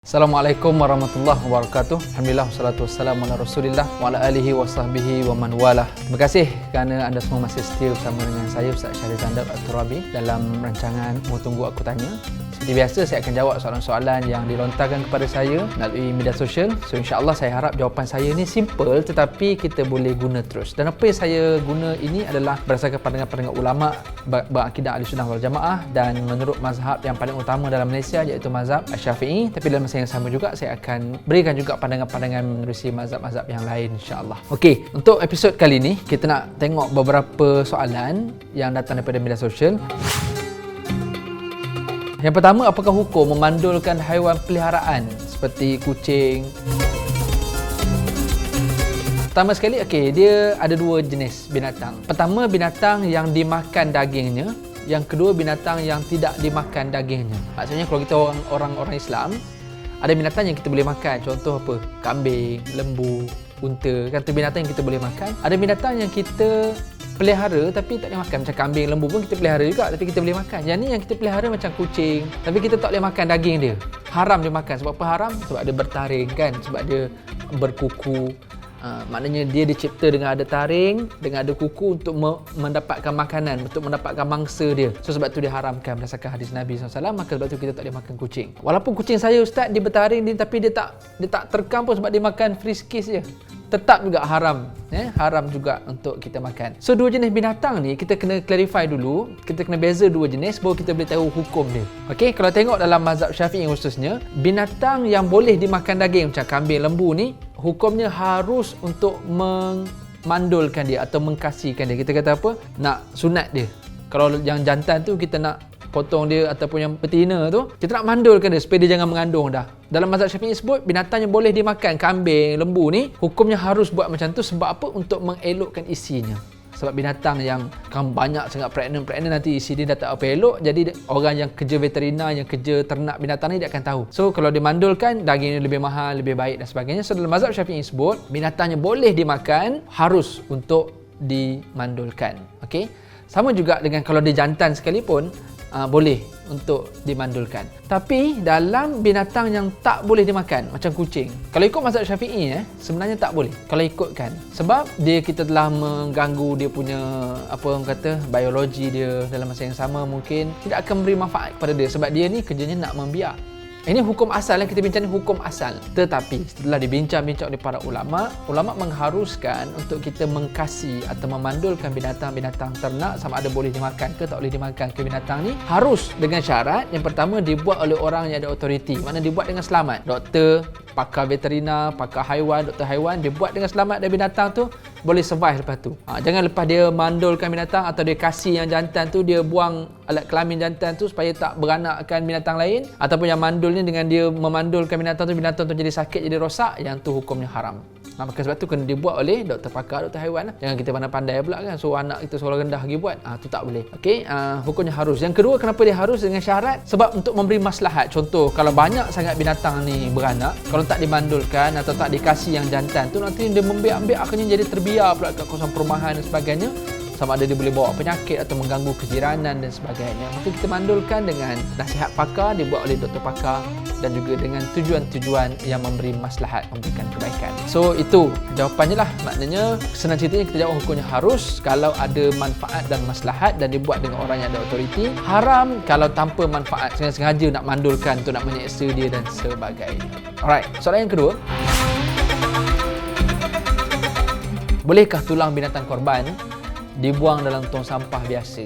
Assalamualaikum warahmatullahi wabarakatuh. Alhamdulillah wassalatu wassalamu ala Rasulillah wa ala alihi wa sahbihi wa man walah. Terima kasih kerana anda semua masih setia bersama dengan saya Ustaz Syahrizandar At-Turabi dalam rancangan Mu Tunggu Aku Tanya. Seperti biasa saya akan jawab soalan-soalan yang dilontarkan kepada saya melalui media sosial. So insya-Allah saya harap jawapan saya ni simple tetapi kita boleh guna terus. Dan apa yang saya guna ini adalah berdasarkan pandangan-pandangan ulama berakidah Ahlussunnah wal Jamaah dan menurut mazhab yang paling utama dalam Malaysia iaitu mazhab Syafi'i. Tapi dalam masa yang sama juga saya akan berikan juga pandangan-pandangan menerusi mazhab-mazhab yang lain insya-Allah. Okey, untuk episod kali ni kita nak tengok beberapa soalan yang datang daripada media sosial. Yang pertama, apakah hukum memandulkan haiwan peliharaan seperti kucing? Pertama sekali, dia ada dua jenis binatang. Pertama, binatang yang dimakan dagingnya. Yang kedua, binatang yang tidak dimakan dagingnya. Maksudnya kalau kita orang Islam, ada binatang yang kita boleh makan. Contoh apa? Kambing, lembu, unta. Kan tu binatang yang kita boleh makan. Ada binatang yang kita pelihara tapi tak boleh makan. Macam kambing, lembu pun kita pelihara juga tapi kita boleh makan. Yang ni yang kita pelihara macam kucing tapi kita tak boleh makan daging dia. Haram dia makan. Sebab apa haram? Sebab dia bertaring kan. Sebab dia berkuku. Maknanya dia dicipta dengan ada taring, dengan ada kuku untuk mendapatkan makanan, untuk mendapatkan mangsa dia. So sebab tu diharamkan berdasarkan hadis Nabi SAW. Maka sebab tu kita tak boleh makan kucing. Walaupun kucing saya Ustaz dia bertaring dia, tapi dia tak terkam pun sebab dia makan friskies je. Tetap juga haram. Haram juga untuk kita makan. So dua jenis binatang ni kita kena clarify dulu. Kita kena beza dua jenis baru kita boleh tahu hukum dia. Okey, kalau tengok dalam mazhab Syafi'i khususnya, binatang yang boleh dimakan daging macam kambing, lembu ni hukumnya harus untuk memandulkan dia atau mengkasihkan dia. Kita kata apa? Nak sunat dia. Kalau yang jantan tu kita nak potong dia ataupun yang betina tu, kita nak mandulkan dia supaya dia jangan mengandung dah. Dalam mazhab Syafi'i sebut binatang yang boleh dimakan, kambing, lembu ni hukumnya harus buat macam tu. Sebab apa? Untuk mengelokkan isinya. Sebab binatang yang kan banyak sangat pregnant nanti isi dia dah tak apa elok. Jadi orang yang kerja veterina, yang kerja ternak binatang ni dia akan tahu. So kalau dimandulkan, dagingnya lebih mahal, lebih baik dan sebagainya. So dalam mazhab Syafi'i sebut binatang yang boleh dimakan harus untuk dimandulkan. Okey. Sama juga dengan kalau dia jantan sekalipun boleh untuk dimandulkan. Tapi dalam binatang yang tak boleh dimakan macam kucing, kalau ikut mazhab Syafi'i sebenarnya tak boleh kalau ikutkan. Sebab kita telah mengganggu dia punya orang kata biologi dia. Dalam masa yang sama mungkin tidak akan memberi manfaat kepada dia sebab dia ni kerjanya nak membiak. Ini hukum asal yang kita bincang ni, hukum asal. Tetapi setelah dibincang-bincang oleh para ulama mengharuskan untuk kita mengkasih atau memandulkan binatang-binatang ternak sama ada boleh dimakan ke tak boleh dimakan ke binatang ni, harus dengan syarat yang pertama dibuat oleh orang yang ada autoriti. Maknanya dibuat dengan selamat. Doktor, pakar veterina, pakar haiwan, doktor haiwan, dia buat dengan selamat dan binatang tu boleh survive lepas tu. Jangan lepas dia mandulkan binatang atau dia kasih yang jantan tu, dia buang alat kelamin jantan tu supaya tak beranakkan binatang lain, ataupun yang mandulnya dengan dia memandulkan binatang tu jadi sakit, jadi rosak, yang tu hukumnya haram. Maka sebab tu kena dibuat oleh doktor pakar, doktor haiwan lah. Jangan kita pandai-pandai pula kan, suruh anak kita sekolah rendah pergi buat. Tu tak boleh. Okey, hukumnya harus. Yang kedua, kenapa dia harus? Dengan syarat sebab untuk memberi maslahat. Contoh, kalau banyak sangat binatang ni beranak, kalau tak dimandulkan atau tak dikasih yang jantan tu, nanti dia membiak-biak, akhirnya jadi terbiar pula kat kawasan perumahan dan sebagainya. Sama ada dia boleh bawa penyakit atau mengganggu kejiranan dan sebagainya. Maka kita mandulkan dengan nasihat pakar, dibuat oleh doktor pakar dan juga dengan tujuan-tujuan yang memberi maslahat, memberikan kebaikan. So itu jawapannya lah. Maknanya senang ceritanya kita jawab hukumnya harus kalau ada manfaat dan maslahat dan dibuat dengan orang yang ada autoriti. Haram kalau tanpa manfaat, sengaja nak mandulkan untuk nak menyeksa dia dan sebagainya. Alright, soalan yang kedua. Bolehkah tulang binatang korban dibuang dalam tong sampah biasa?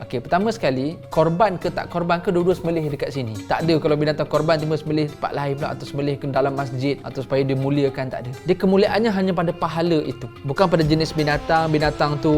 Okey, pertama sekali, korban ke tak korban ke dua-dua sembelih dekat sini. Tak ada kalau binatang korban tiba sembelih tempat lain pula atau sembelih ke dalam masjid atau supaya dimuliakan, tak ada. Dia kemuliaannya hanya pada pahala itu. Bukan pada jenis binatang tu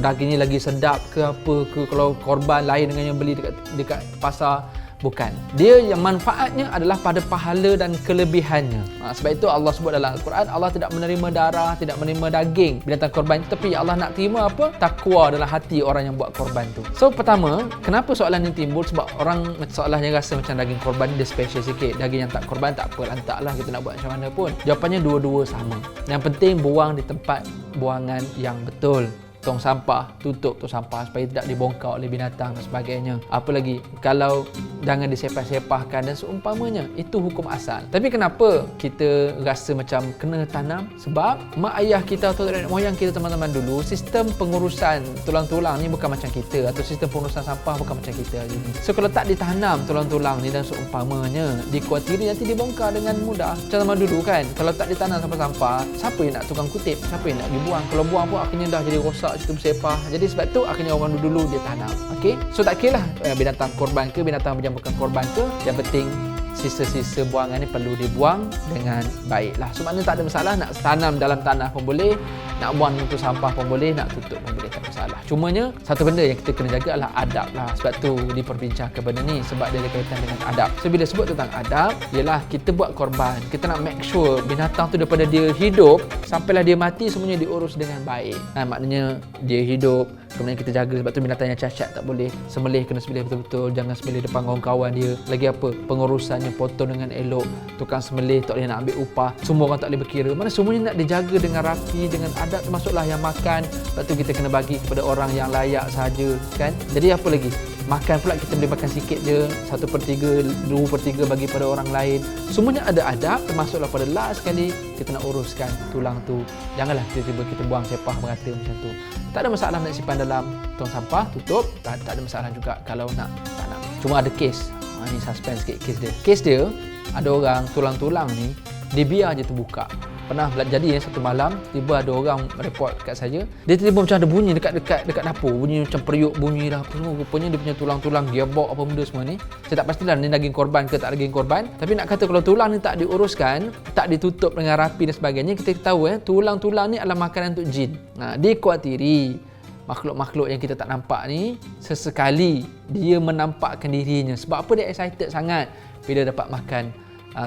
dagingnya lagi sedap ke apa ke, kalau korban lain dengan yang beli dekat pasar. Bukan. Dia yang manfaatnya adalah pada pahala dan kelebihannya. Sebab itu Allah sebut dalam Al-Quran, Allah tidak menerima darah, tidak menerima daging binatang korban, tapi Allah nak terima apa? Takwa dalam hati orang yang buat korban tu. So pertama, kenapa soalan ini timbul? Sebab orang soalannya rasa macam daging korban dia special sikit. Daging yang tak korban tak apa, lantaklah kita nak buat macam mana pun. Jawapannya dua-dua sama. Yang penting buang di tempat buangan yang betul. tong sampah, tutup tong sampah supaya tidak dibongkar oleh binatang dan sebagainya. Apa lagi, kalau jangan disepah-sepahkan dan seumpamanya. Itu hukum asal. Tapi kenapa kita rasa macam kena tanam? Sebab mak ayah kita atau nenek moyang kita teman-teman dulu, sistem pengurusan tulang-tulang ni bukan macam kita, atau sistem pengurusan sampah bukan macam kita hari ni. So kalau tak ditanam tulang-tulang ni dan seumpamanya, dikuatiri nanti dibongkar dengan mudah. Macam zaman dulu kan, kalau tak ditanam sampah-sampah, siapa yang nak tukang kutip? Siapa yang nak dibuang? Kalau buang pun akhirnya dah jadi rosak, situ bersepah. Jadi sebab tu akhirnya orang dulu dia tanam. Okey. So tak kira lah binatang korban ke, binatang macam bukan korban ke, yang penting sisa-sisa buangan ni perlu dibuang dengan baiklah. So maknanya tak ada masalah, nak tanam dalam tanah pun boleh, nak buang untuk sampah pun boleh, nak tutup pun boleh, tak ada masalah. Cumanya satu benda yang kita kena jaga adalah adab lah. Sebab tu diperbincangkan benda ni, sebab dia ada kaitan dengan adab. So bila sebut tentang adab, ialah kita buat korban, kita nak make sure binatang tu daripada dia hidup sampailah dia mati semuanya diurus dengan baik. Maknanya dia hidup, kemudian kita jaga. Sebab tu binatang yang cacat tak boleh sembelih, kena sembelih betul-betul, jangan sembelih depan kawan-kawan dia. Lagi apa, pengurusannya potong dengan elok, tukang sembelih tak boleh nak ambil upah, semua orang tak boleh berkira. Mana semuanya nak dijaga dengan rapi, dengan adab, termasuklah yang makan. Sebab tu kita kena bagi kepada orang yang layak sahaja kan. Jadi apa lagi, makan pula kita boleh makan sikit je, 1/3, 2/3 bagi pada orang lain. Semuanya ada adab, termasuklah pada last sekali kita nak uruskan tulang tu. Janganlah tiba-tiba kita buang sepah merata macam tu. Tak ada masalah nak simpan dalam tong sampah, tutup. Tak ada masalah juga kalau nak tanam. Cuma ada kes. Ni suspense sikit kes dia. Kes dia, ada orang tulang-tulang ni dibiar je terbuka. Pernah jadi satu malam, tiba ada orang report kat saya, dia tiba-tiba macam ada bunyi dekat dapur, bunyi macam periuk bunyi dah apa semua. Rupanya dia punya tulang-tulang gearbox apa benda semua ni. Saya tak pastilah ni daging korban ke tak daging korban, tapi nak kata kalau tulang ni tak diuruskan, tak ditutup dengan rapi dan sebagainya, kita tahu tulang-tulang ni adalah makanan untuk jin. Dikuatiri makhluk-makhluk yang kita tak nampak ni sesekali dia menampakkan dirinya. Sebab apa dia excited sangat bila dapat makan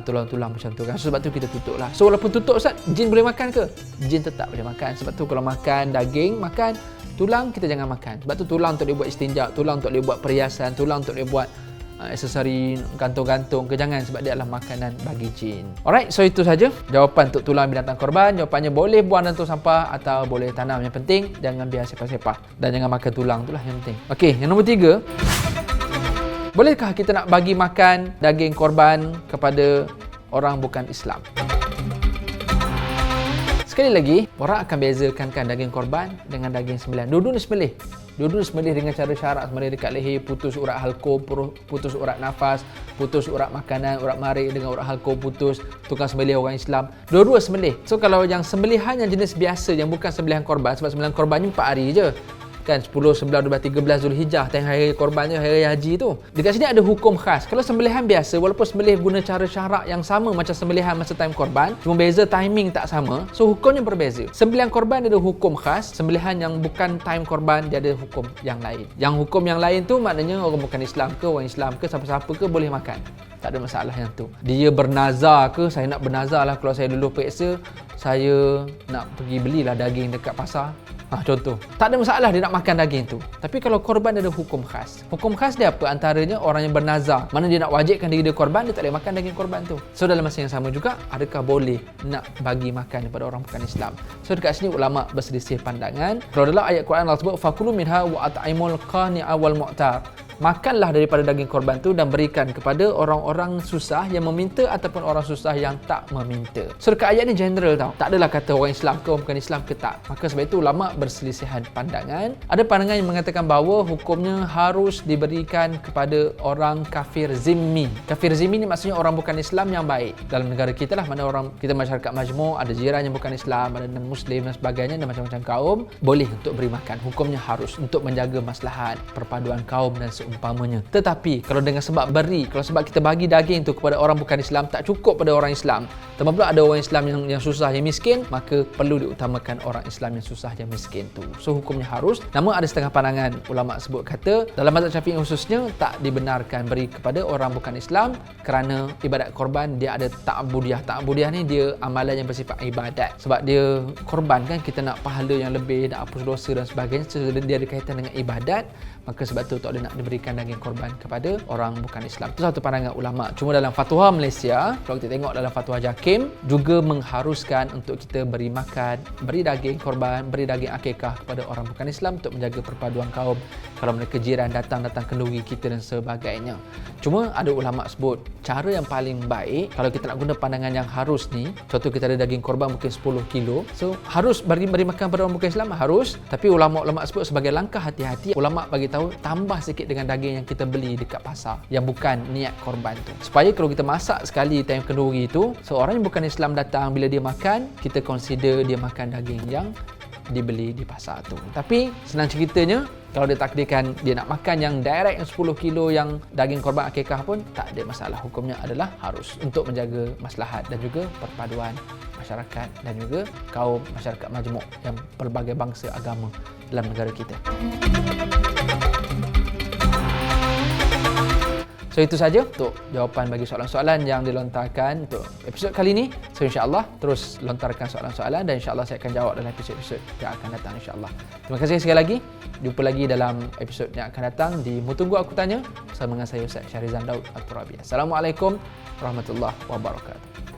tulang-tulang macam tu kan. So, sebab tu kita tutup lah. So walaupun tutup, Ustaz, jin boleh makan ke? Jin tetap boleh makan. Sebab tu kalau makan daging, makan tulang, kita jangan makan. Sebab tu tulang untuk dia buat istinja, tulang untuk dia buat perhiasan, tulang untuk dia buat aksesori gantung-gantung ke, jangan, sebab dia adalah makanan bagi jin. Alright, so itu saja jawapan untuk tulang binatang korban. Jawapannya boleh buang dalam tong sampah atau boleh tanam. Yang penting jangan biar sepah-sepah dan jangan makan tulang, itulah yang penting. Okey, yang nombor 3, bolehkah kita nak bagi makan daging korban kepada orang bukan Islam? Sekali lagi, orang akan bezakan kan daging korban dengan daging sembelihan. Dua-dua sembelih. Dua-dua sembelih dengan cara syarat, sembelih dekat leher, putus urat halkum, putus urat nafas, putus urat makanan, urat marik dengan urat halkum putus, tukang sembelih orang Islam. Dua-dua sembelih. So kalau yang sembelihan yang jenis biasa, yang bukan sembelihan korban, sebab sembelihan korban ni 4 hari je. Kan 10, 11, 12, 13 Zulhijjah, hari korbannya hari haji tu. Dekat sini ada hukum khas. Kalau sembelihan biasa, walaupun sembelih guna cara syarak yang sama macam sembelihan masa time korban, cuma beza timing tak sama, so hukumnya berbeza. Sembelihan korban ada hukum khas, sembelihan yang bukan time korban dia ada hukum yang lain. Yang hukum yang lain tu maknanya orang bukan Islam ke, orang Islam ke, siapa-siapa ke boleh makan. Tak ada masalah yang tu. Dia bernazar ke, saya nak bernazar lah kalau saya dulu periksa, saya nak pergi belilah daging dekat pasar. Contoh. Tak ada masalah dia nak makan daging tu. Tapi kalau korban dia ada hukum khas. Hukum khas dia apa? Antaranya orang yang bernazar, mana dia nak wajibkan diri dia korban, dia tak boleh makan daging korban tu. So dalam masa yang sama juga, adakah boleh nak bagi makan kepada orang bukan Islam? So dekat sini ulama berselisih pandangan. Kalau dalam ayat Quran Allah sebut fakulu minha wa at'imul qani'a wal mu'tar. Makanlah daripada daging korban tu dan berikan kepada orang-orang susah yang meminta ataupun orang susah yang tak meminta. So dekat ayat ni general tau. Tak adalah kata orang Islam ke, orang bukan Islam ke, tak. Maka sebab itu ulama berselisihan pandangan. Ada pandangan yang mengatakan bahawa hukumnya harus diberikan kepada orang kafir zimmi. Kafir zimmi ni maksudnya orang bukan Islam yang baik. Dalam negara kita lah, mana orang kita masyarakat majmuk, ada jiran yang bukan Islam, ada non-Muslim dan sebagainya, dan macam-macam kaum, boleh untuk beri makan. Hukumnya harus untuk menjaga maslahat perpaduan kaum dan umpamanya. Tetapi kalau dengan sebab beri, kalau sebab kita bagi daging tu kepada orang bukan Islam, tak cukup pada orang Islam, tambah pula ada orang Islam yang susah, yang miskin, maka perlu diutamakan orang Islam yang susah, yang miskin tu. So hukumnya harus. Namun ada setengah pandangan ulama sebut kata dalam mazhab Syafi'i khususnya tak dibenarkan beri kepada orang bukan Islam kerana ibadat korban dia ada ta'budiyah. Ta'budiyah ni dia amalan yang bersifat ibadat. Sebab dia korban kan, kita nak pahala yang lebih, nak hapus dosa dan sebagainya. So, dia ada kaitan dengan ibadat, maka sebab tu tak boleh nak diberi memberikan daging korban kepada orang bukan Islam. Itu satu pandangan ulama. Cuma dalam fatwa Malaysia, kalau kita tengok dalam fatwa JAKIM, juga mengharuskan untuk kita beri makan, beri daging korban, beri daging akikah kepada orang bukan Islam untuk menjaga perpaduan kaum. Kalau mereka jiran datang kenduri kita dan sebagainya. Cuma ada ulama sebut cara yang paling baik kalau kita nak guna pandangan yang harus ni, contoh kita ada daging korban mungkin 10 kilo, so harus beri makan pada orang bukan Islam, harus. Tapi ulama-ulama sebut sebagai langkah hati-hati, ulama bagi tahu tambah sikit dengan daging yang kita beli dekat pasar yang bukan niat korban tu, supaya kalau kita masak sekali time kenduri tu, seorang yang bukan Islam datang, bila dia makan, kita consider dia makan daging yang dibeli di pasar tu. Tapi senang ceritanya, kalau dia takdirkan dia nak makan yang direct yang 10 kilo yang daging korban akikah pun tak ada masalah. Hukumnya adalah harus untuk menjaga maslahat dan juga perpaduan masyarakat dan juga kaum masyarakat majmuk yang pelbagai bangsa agama dalam negara kita. So itu saja untuk jawapan bagi soalan-soalan yang dilontarkan untuk episod kali ini. So insya-Allah terus lontarkan soalan-soalan dan insya-Allah saya akan jawab dalam episod-episod yang akan datang insya-Allah. Terima kasih sekali lagi. Jumpa lagi dalam episod yang akan datang di Mutunggu Aku Tanya bersama dengan saya Ustaz Syarizan Daud Al-Turabi. Assalamualaikum warahmatullahi wabarakatuh.